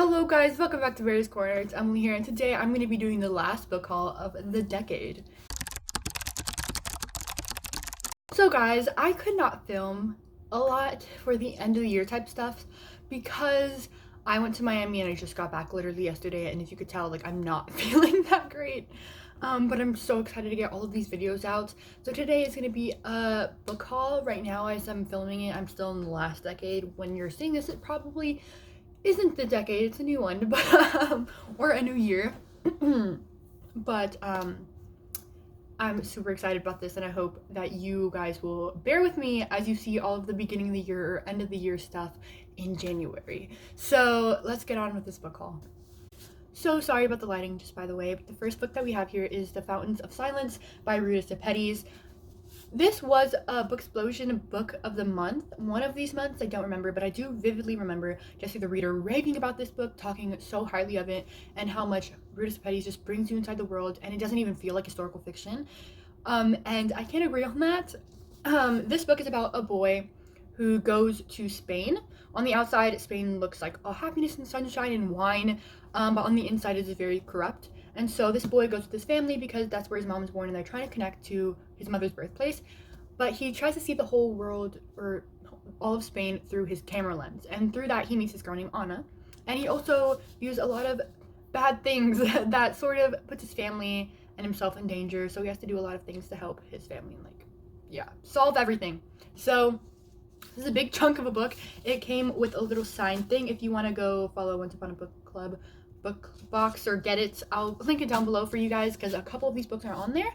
Hello guys, welcome back to Various Corner. It's Emily here, and today I'm going to be doing the last book haul of the decade. So guys, I could not film a lot for the end of the year type stuff because I went to Miami and I just got back literally yesterday, and if you could tell, like, I'm not feeling that great. But I'm so excited to get all of these videos out. So today is going to be a book haul. Right now, as I'm filming it, I'm still in the last decade. When you're seeing this, it probably isn't the decade, it's a new one, but or a new year. But I'm super excited about this, and I hope that you guys will bear with me as you see all of the beginning of the year or end of the year stuff in January. So let's get on with this book haul. So sorry about the lighting, just by the way, but the first book that we have here is The Fountains of Silence by Rita Sepetys. This was a Booksplosion book of the month. One of these months, I don't remember, but I do vividly remember Jessie the reader raving about this book, talking so highly of it, and how much Rita Sepetys just brings you inside the world, and it doesn't even feel like historical fiction. And I can't agree on that. This book is about a boy who goes to Spain. On the outside, Spain looks like all happiness and sunshine and wine, but on the inside it is very corrupt. And so this boy goes with his family because that's where his mom was born, and they're trying to connect to his mother's birthplace. But he tries to see the whole world, or all of Spain, through his camera lens. And through that, he meets this girl named Anna. And he also views a lot of bad things that sort of puts his family and himself in danger. So he has to do a lot of things to help his family and, like, yeah, solve everything. So this is a big chunk of a book. It came with a little sign thing. If you want to go follow Once Upon a Book Club book box or get it, I'll link it down below for you guys because a couple of these books are on there.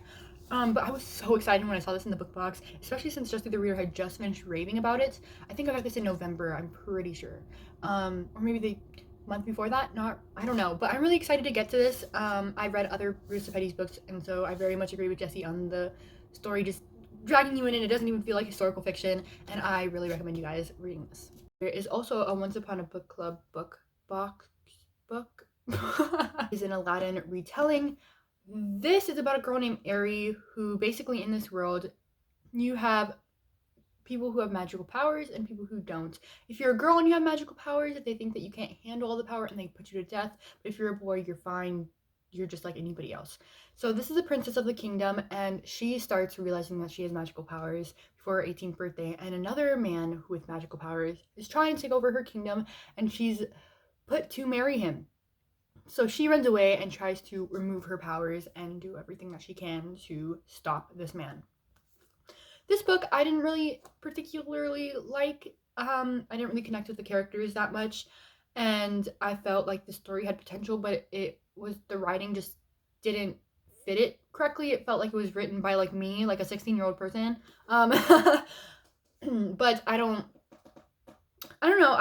But I was so excited when I saw this in the book box, especially since Jessie the reader had just finished raving about it. I think I got this in November, I'm pretty sure. Or maybe the month before that, I don't know, but I'm really excited to get to this. I've read other Rita Sepetys books, and so I very much agree with Jessie on the story just dragging you in, and it doesn't even feel like historical fiction, and I really recommend you guys reading this. There is also a Once Upon a Book Club book is an Aladdin retelling. This is about a girl named Airy who basically, in this world, you have people who have magical powers and people who don't. If you're a girl and you have magical powers, they think that you can't handle all the power and they put you to death. But if you're a boy, you're fine. You're just like anybody else. So this is a princess of the kingdom, and she starts realizing that she has magical powers before her 18th birthday, and another man with magical powers is trying to take over her kingdom, and she's put to marry him. So she runs away and tries to remove her powers and do everything that she can to stop this man. This book I didn't really particularly like. I didn't really connect with the characters that much, and I felt like the story had potential, but the writing just didn't fit it correctly. It felt like it was written by, like, me, like a 16-year-old person. But I don't know.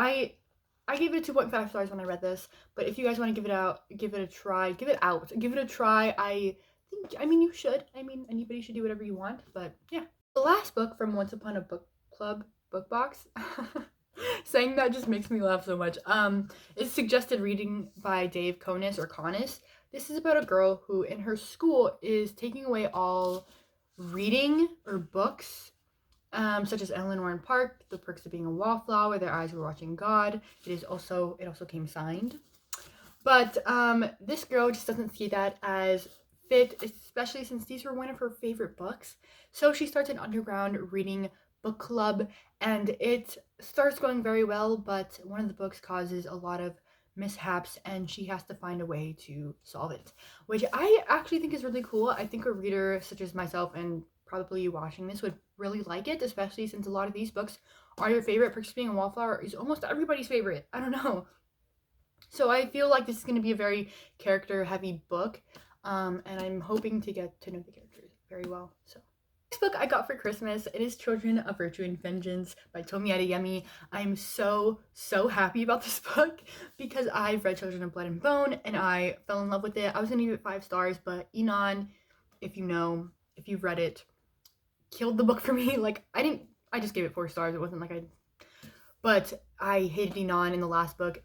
I gave it a 2.5 stars when I read this, but if you guys want to give it a try. I mean, you should. I mean, anybody should do whatever you want, but yeah. The last book from Once Upon a Book Club book box, saying that just makes me laugh so much, is Suggested Reading by Dave Conis or Conis. This is about a girl who in her school is taking away all reading or books, such as Eleanor and Park, The Perks of Being a Wallflower, Their Eyes Were Watching God. It also came signed. But this girl just doesn't see that as fit, especially since these were one of her favorite books. So she starts an underground reading book club, and it starts going very well, but one of the books causes a lot of mishaps, and she has to find a way to solve it, which I actually think is really cool. I think a reader such as myself, and probably you watching this, would really like it, especially since a lot of these books are your favorite. Perks of Being a Wallflower is almost everybody's favorite. I don't know. So I feel like this is going to be a very character-heavy book, and I'm hoping to get to know the characters very well. So next book I got for Christmas, it is Children of Virtue and Vengeance by Tomi Adeyemi. I'm so happy about this book because I've read Children of Blood and Bone and I fell in love with it. I was gonna give it 5 stars, but Enon, if you've read it, killed the book for me. Like, I just gave it 4 stars. It wasn't like but I hated Enon in the last book.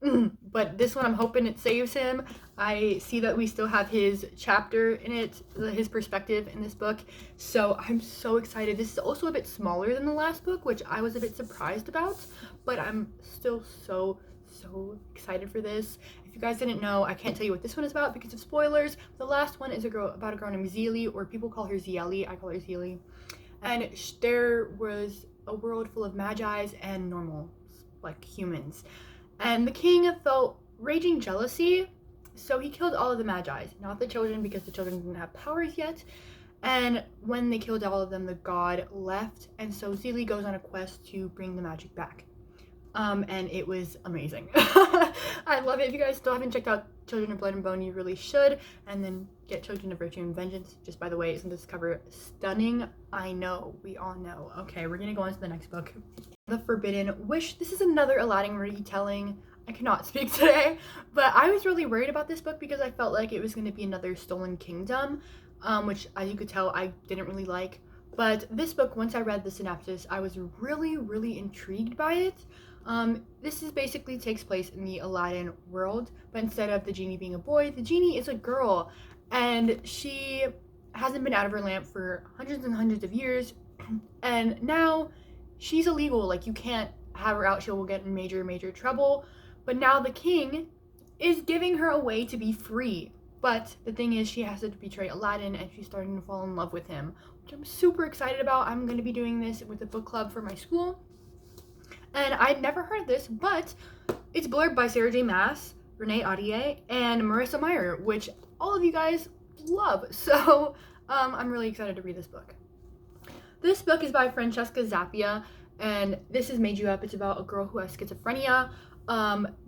But this one, I'm hoping it saves him. I see that we still have his chapter in it, his perspective in this book, so I'm so excited. This is also a bit smaller than the last book, which I was a bit surprised about, but I'm still so so excited for this. If you guys didn't know, I can't tell you what this one is about because of spoilers. The last one is about a girl named Zelie, or people call her Zieli. I call her Zelie. And there was a world full of magi's and normal, like, humans. And the king felt raging jealousy, so he killed all of the magi's, not the children because the children didn't have powers yet. And when they killed all of them, the god left, and so Zelie goes on a quest to bring the magic back. And it was amazing. I love it. If you guys still haven't checked out Children of Blood and Bone, you really should. And then get Children of Virtue and Vengeance. Just by the way, isn't this cover stunning? I know. We all know. Okay, we're gonna go on to the next book. The Forbidden Wish. This is another Aladdin retelling. I cannot speak today, but I was really worried about this book because I felt like it was going to be another Stolen Kingdom, which, as you could tell, I didn't really like. But this book, once I read the synopsis, I was really intrigued by it. This is basically takes place in the Aladdin world, but instead of the genie being a boy, the genie is a girl, and she hasn't been out of her lamp for hundreds and hundreds of years, and now she's illegal. Like, you can't have her out, she will get in major trouble. But now the king is giving her a way to be free. But the thing is, she has to betray Aladdin, and she's starting to fall in love with him, which I'm super excited about. I'm going to be doing this with a book club for my school. And I'd never heard of this, but it's blurred by Sarah J. Maas, Renee Audier, and Marissa Meyer, which all of you guys love. So I'm really excited to read this book. This book is by Francesca Zappia, and this is Made You Up. It's about a girl who has schizophrenia.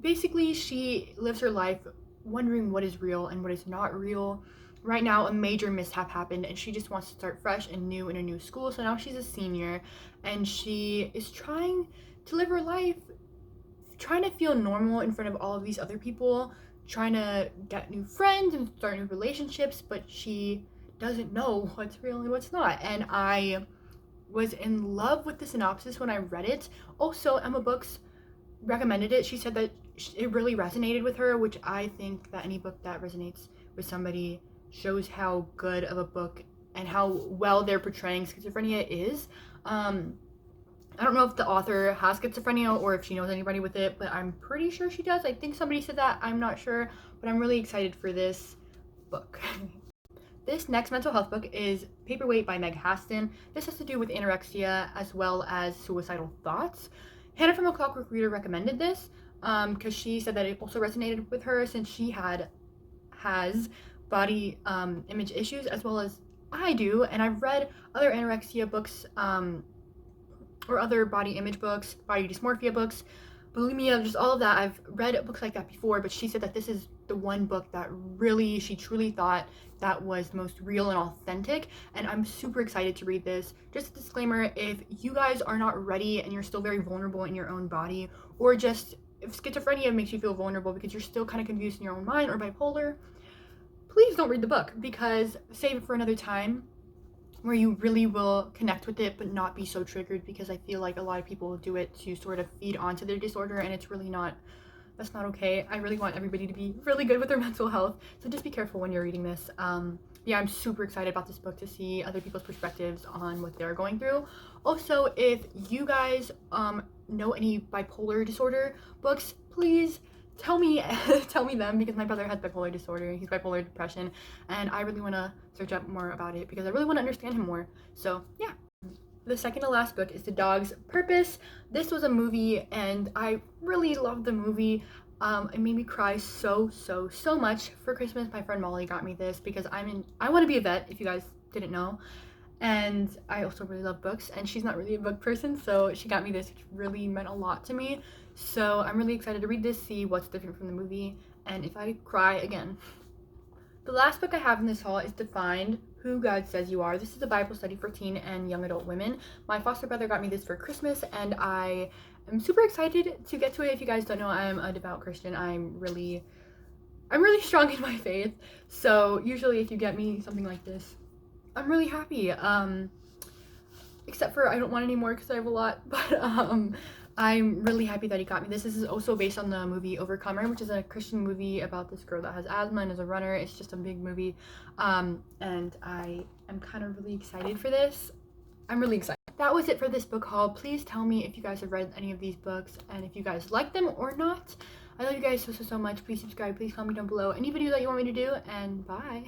Basically, she lives her life wondering what is real and what is not real. Right now, a major mishap happened, and she just wants to start fresh and new in a new school. So now she's a senior, and she is trying to live her life, trying to feel normal in front of all of these other people, trying to get new friends and start new relationships, but she doesn't know what's real and what's not. And I was in love with the synopsis when I read it. Also, Emma Books recommended it. She said that it really resonated with her, which I think that any book that resonates with somebody shows how good of a book and how well they're portraying schizophrenia is. I don't know if the author has schizophrenia or if she knows anybody with it, but I'm pretty sure she does. I think somebody said that. I'm not sure, but I'm really excited for this book. This next mental health book is Paperweight by Meg Haston. This has to do with anorexia as well as suicidal thoughts. Hannah from A Clockwork Reader recommended this because she said that it also resonated with her since she has body image issues as well as I do, and I've read other anorexia books or other body image books, body dysmorphia books, bulimia, just all of that. I've read books like that before, but she said that this is the one book that really, she truly thought that was most real and authentic, and I'm super excited to read this. Just a disclaimer, if you guys are not ready and you're still very vulnerable in your own body, or just if schizophrenia makes you feel vulnerable because you're still kind of confused in your own mind, or bipolar, please don't read the book, because save it for another time where you really will connect with it but not be so triggered, because I feel like a lot of people do it to sort of feed onto their disorder, and it's really not, that's not okay. I really want everybody to be really good with their mental health, so just be careful when you're reading this. Yeah, I'm super excited about this book to see other people's perspectives on what they're going through. Also, if you guys know any bipolar disorder books, please tell me them, because my brother has bipolar disorder, he's bipolar depression, and I really want to search up more about it because I really want to understand him more. So yeah. The second to last book is The Dog's Purpose. This was a movie, and I really loved the movie. It made me cry so much. For Christmas, my friend Molly got me this because I want to be a vet, if you guys didn't know, and I also really love books, and she's not really a book person, so she got me this, which really meant a lot to me. So I'm really excited to read this, see what's different from the movie, and if I cry again. The last book I have in this haul is Defined, Who God Says You Are. This is a Bible study for teen and young adult women. My foster brother got me this for Christmas, and I am super excited to get to it. If you guys don't know, I'm a devout Christian. I'm really strong in my faith, so usually if you get me something like this, I'm really happy. Except for I don't want any more because I have a lot, but I'm really happy that he got me this. This is also based on the movie Overcomer, which is a Christian movie about this girl that has asthma and is a runner. It's just a big movie, and I am kind of really excited for this. I'm really excited. That was it for this book haul. Please tell me if you guys have read any of these books and if you guys like them or not. I love you guys so much. Please subscribe. Please comment down below any video that you want me to do, and bye.